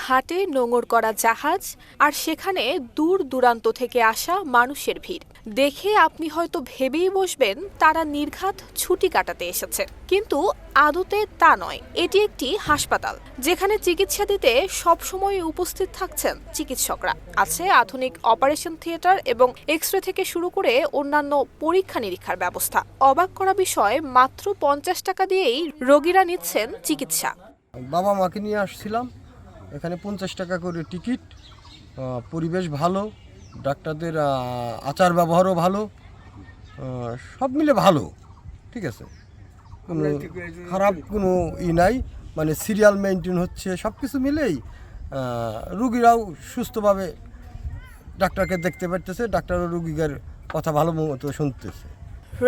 ঘাটে নোঙর করা জাহাজ আর সেখানে দূর দূরান্ত থেকে আসা মানুষের ভিড় দেখে আপনি হয়তো ভেবেই বসবেন তারা নির্ঘাত ছুটি কাটাতে এসেছে, কিন্তু আদতে তা নয়। এটি একটি হাসপাতাল যেখানে চিকিৎসা দিতে সবসময় উপস্থিত থাকছেন চিকিৎসকরা। আছে আধুনিক অপারেশন থিয়েটার এবং এক্স-রে থেকে শুরু করে অন্যান্য পরীক্ষা নিরীক্ষার ব্যবস্থা। অবাক করা বিষয়, মাত্র 50 টাকা দিয়েই রোগীরা নিচ্ছেন চিকিৎসা। বাবা মাকে নিয়ে আসছিলাম, এখানে 50 টাকা করে টিকিট। পরিবেশ ভালো, ডাক্তারদের আচার ব্যবহারও ভালো, সব মিলে ভালো, ঠিক আছে। কোনো খারাপ কোনো নাই, মানে সিরিয়াল মেনটেন হচ্ছে, সব কিছু মিলেই রুগীরাও সুস্থভাবে ডাক্তারকে দেখতে পারতেছে, ডাক্তারও রুগীদের কথা ভালো মতো শুনতেছে।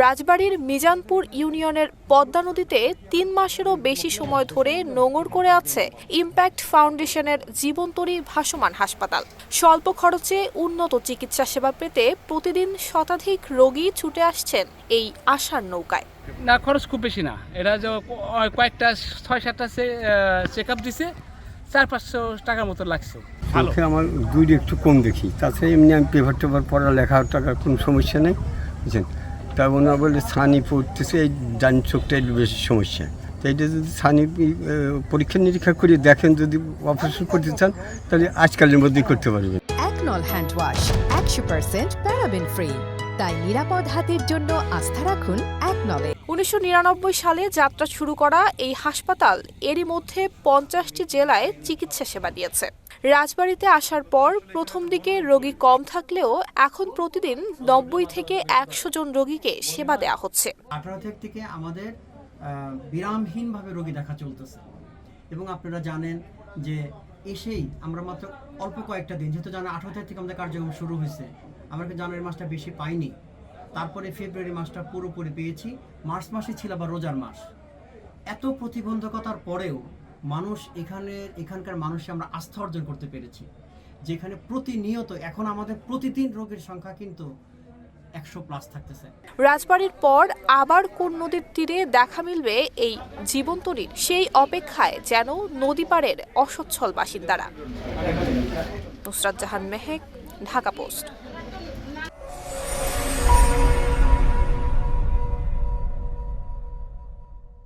রাজবাড়ীর মিজানপুর ইউনিয়নের পদ্মা নদীতে 3 মাসেরও বেশি সময় ধরে নোঙর করে আছে ইম্প্যাক্ট ফাউন্ডেশনের জীবনতরী ভাসমান হাসপাতাল। স্বল্প খরচে উন্নত চিকিৎসা সেবা পেতে প্রতিদিন শতাধিক রোগী ছুটে আসছেন এই আশার নৌকায়। না, খরচ খুব বেশি না। এরা যে কয়েকটা 6-7টা চেক আপ দিছে, 400-500 টাকার মতো লাগছে। চোখে আমার দূর একটু কম দেখি, তাছাড়া এমনি আমি পেপার টেপার পড়া লেখা টাকার কোনো সমস্যা নেই, বুঝছেন। তা ওনারা বলে ছানি পড়তেছে, এই ডান চোখটা একটু বেশি সমস্যা। তো এইটা যদি ছানি পরীক্ষা নিরীক্ষা করে দেখেন, যদি অপারেশন করতে চান তাহলে আজকালের মধ্যেই করতে পারবেন। একনল হ্যান্ড ওয়াশ 100% প্যারাবেন ফ্রি, তাই নিরাপদ হাতের জন্য আস্থা রাখুন একনলে। 1999 সালে যাত্রা শুরু করা এই হাসপাতাল এরই মধ্যে 50টি জেলায় চিকিৎসা সেবা দিয়েছে। রাজবাড়ীতে আসার পর প্রথম দিকে রোগী কম থাকলেও এখন প্রতিদিন 90 থেকে 100 জন রোগীকে সেবা দেওয়া হচ্ছে। 18 তারিখ থেকে আমাদের বিরামহীনভাবে রোগী দেখা চলতেছে, এবং আপনারা জানেন যে এসেই আমরা মাত্র অল্প কয়েকটা দিন, যেহেতু জানেন 18 তারিখ থেকে আমাদের কার্যক্রম শুরু হয়েছে, আমরা জানুয়ারি মাসটা বেশি পাইনি, তারপরে ফেব্রুয়ারি মাসটা পুরোপুরি পেয়েছি, মার্চ মাসে ছিল আবার রোজার মাস। এত প্রতিবন্ধকতার পরেও মানুষ এখানকার মানুষে আমরা আস্থা অর্জন করতে পেরেছি, যেখানে প্রতিনিয়ত এখন আমাদের প্রতিদিন রোগীর সংখ্যা কিন্তু 100+ থাকতেছে। রাজবাড়ীর পর আবার কোন নদীর তীরে দেখা মিলবে এই জীবনতরীর, সেই অপেক্ষায় যেন নদী পাড়ের অসচ্ছল বাসিন্দারা। নুসরাত জাহান মেহেক, ঢাকা পোস্ট।